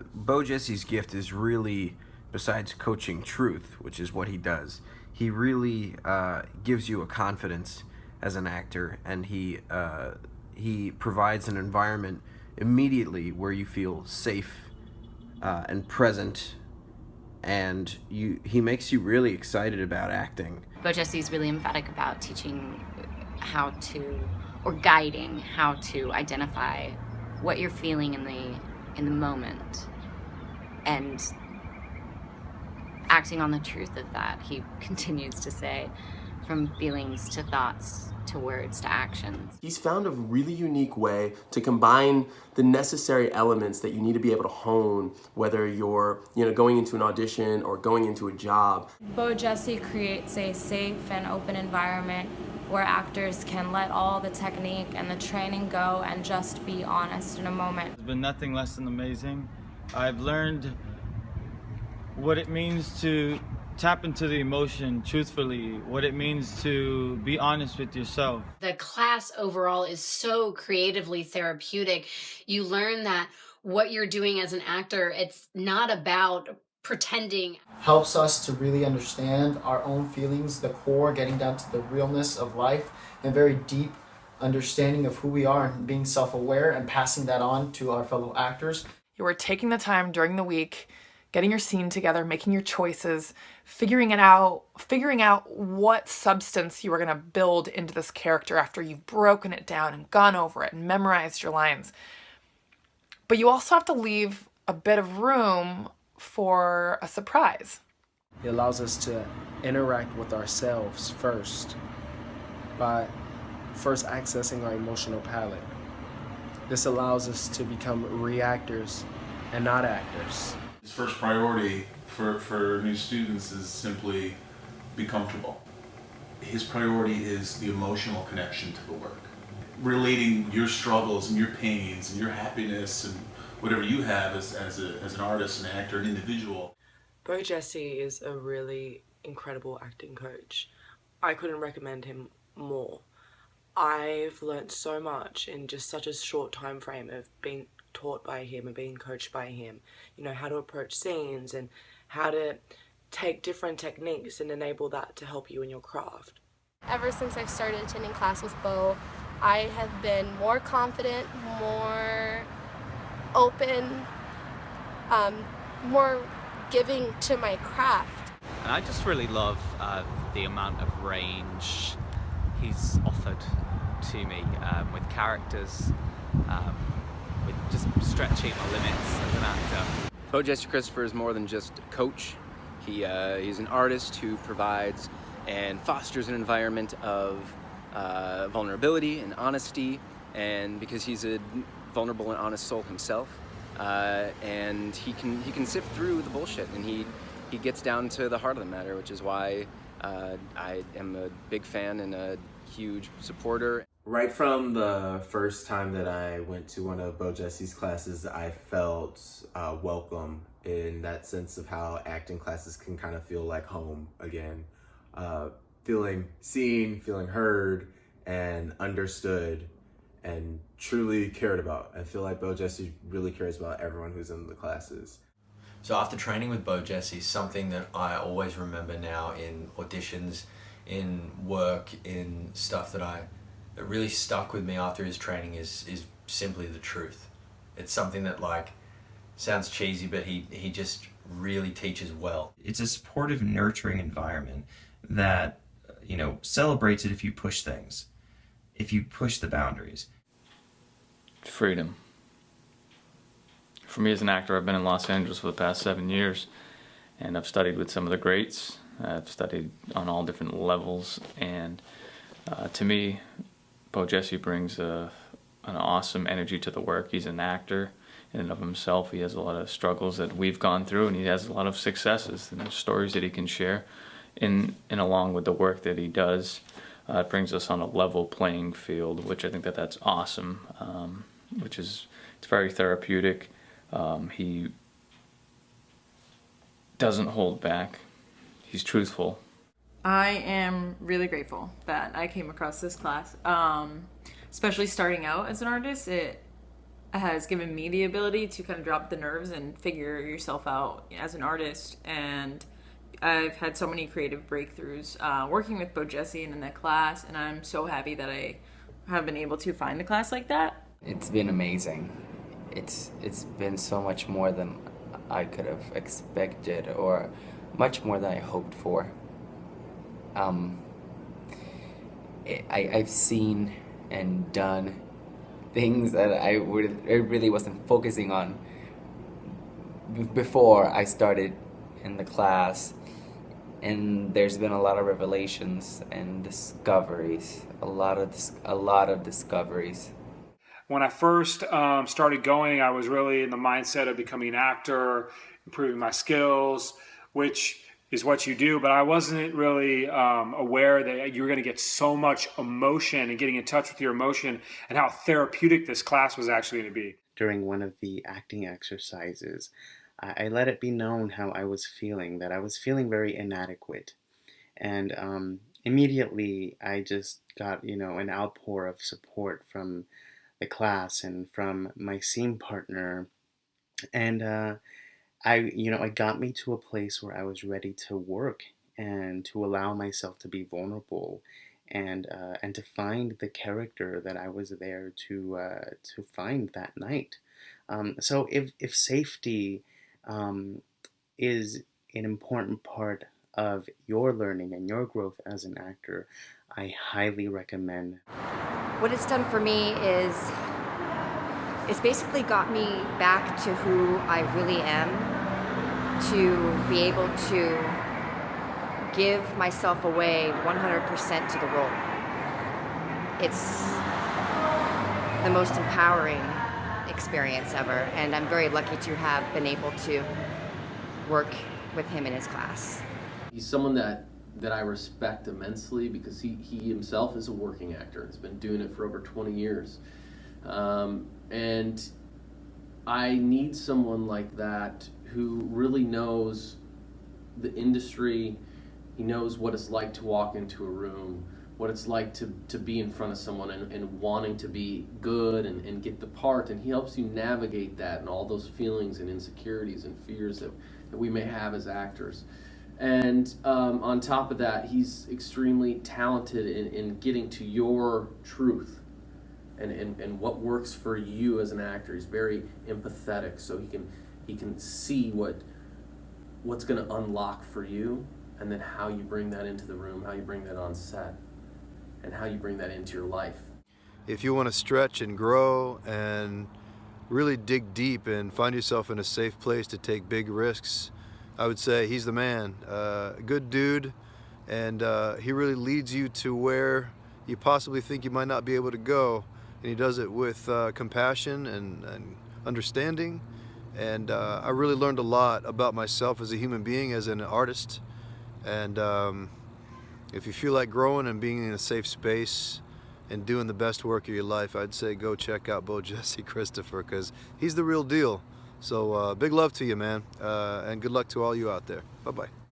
BoJesse's gift is really, besides coaching truth, which is what he does, he really gives you a confidence as an actor, and he provides an environment immediately where you feel safe and present, and he makes you really excited about acting. BoJesse is really emphatic about teaching how to, or guiding how to identify what you're feeling in the moment, and acting on the truth of that. He continues to say, from feelings to thoughts to words to actions. He's found a really unique way to combine the necessary elements that you need to be able to hone, whether you're going into an audition or going into a job. BoJesse creates a safe and open environment where actors can let all the technique and the training go and just be honest in a moment. It's been nothing less than amazing. I've learned what it means to tap into the emotion truthfully, what it means to be honest with yourself. The class overall is so creatively therapeutic. You learn that what you're doing as an actor, it's not about pretending. Helps us to really understand our own feelings, the core, getting down to the realness of life, and very deep understanding of who we are and being self-aware and passing that on to our fellow actors. You are taking the time during the week, getting your scene together, making your choices, figuring out what substance you are going to build into this character after you've broken it down and gone over it and memorized your lines. But you also have to leave a bit of room for a surprise. It allows us to interact with ourselves first by first accessing our emotional palette. This allows us to become reactors and not actors. His first priority for new students is simply be comfortable. His priority is the emotional connection to the work. Relating your struggles and your pains and your happiness and whatever you have as an artist, an actor, an individual. BoJesse is a really incredible acting coach. I couldn't recommend him more. I've learnt so much in just such a short time frame of being taught by him and being coached by him. How to approach scenes and how to take different techniques and enable that to help you in your craft. Ever since I've started attending class with Bo, I have been more confident, more open, more giving to my craft. And I just really love the amount of range he's offered to me with characters, with just stretching my limits as an actor. BoJesse Christopher is more than just a coach. He's an artist who provides and fosters an environment of vulnerability and honesty, and because he's a vulnerable and honest soul himself, and he can sift through the bullshit, and he gets down to the heart of the matter, which is why I am a big fan and a huge supporter. Right from the first time that I went to one of BoJesse's classes, I felt welcome in that sense of how acting classes can kind of feel like home again. Feeling seen, feeling heard, and understood, and truly cared about. I feel like BoJesse really cares about everyone who's in the classes. So after training with BoJesse, something that I always remember now in auditions, in work, in stuff that really stuck with me after his training is simply the truth. It's something that sounds cheesy, but he just really teaches well. It's a supportive, nurturing environment that, celebrates it if you push things, if you push the boundaries. Freedom. For me as an actor, I've been in Los Angeles for the past 7 years, and I've studied with some of the greats. I've studied on all different levels, and to me, BoJesse brings an awesome energy to the work. He's an actor in and of himself. He has a lot of struggles that we've gone through, and he has a lot of successes and stories that he can share. And along with the work that he does, it brings us on a level playing field, which I think that's awesome. It's very therapeutic. He doesn't hold back. He's truthful. I am really grateful that I came across this class, especially starting out as an artist. has given me the ability to kind of drop the nerves and figure yourself out as an artist. And I've had so many creative breakthroughs working with BoJesse and in that class, and I'm so happy that I have been able to find a class like that. It's been amazing. It's been so much more than I could have expected, or much more than I hoped for. I've seen and done things that I really wasn't focusing on before I started in the class, and there's been a lot of revelations and discoveries, a lot of discoveries. When I first started going, I was really in the mindset of becoming an actor, improving my skills, which is what you do, but I wasn't really aware that you were going to get so much emotion and getting in touch with your emotion, and how therapeutic this class was actually going to be. During one of the acting exercises, I let it be known how I was feeling, that I was feeling very inadequate. And immediately I just got, an outpour of support from the class and from my scene partner. And it got me to a place where I was ready to work and to allow myself to be vulnerable and to find the character that I was there to find that night. So if safety is an important part of your learning and your growth as an actor, I highly recommend. What it's done for me is it's basically got me back to who I really am, to be able to give myself away 100% to the role. It's the most empowering experience ever, and I'm very lucky to have been able to work with him in his class. He's someone that I respect immensely because he himself is a working actor. He's been doing it for over 20 years. And I need someone like that who really knows the industry. He knows what it's like to walk into a room, what it's like to be in front of someone and wanting to be good and get the part, and he helps you navigate that and all those feelings and insecurities and fears that we may have as actors. And on top of that, he's extremely talented in getting to your truth and what works for you as an actor. He's very empathetic, so he can see what's going to unlock for you, and then how you bring that into the room, how you bring that on set, and how you bring that into your life. If you want to stretch and grow and really dig deep and find yourself in a safe place to take big risks, I would say he's the man. Good dude, and he really leads you to where you possibly think you might not be able to go, and he does it with compassion and understanding. And I really learned a lot about myself as a human being, as an artist. And if you feel like growing and being in a safe space and doing the best work of your life, I'd say go check out BoJesse Christopher, because he's the real deal. So big love to you, man, and good luck to all you out there. Bye-bye.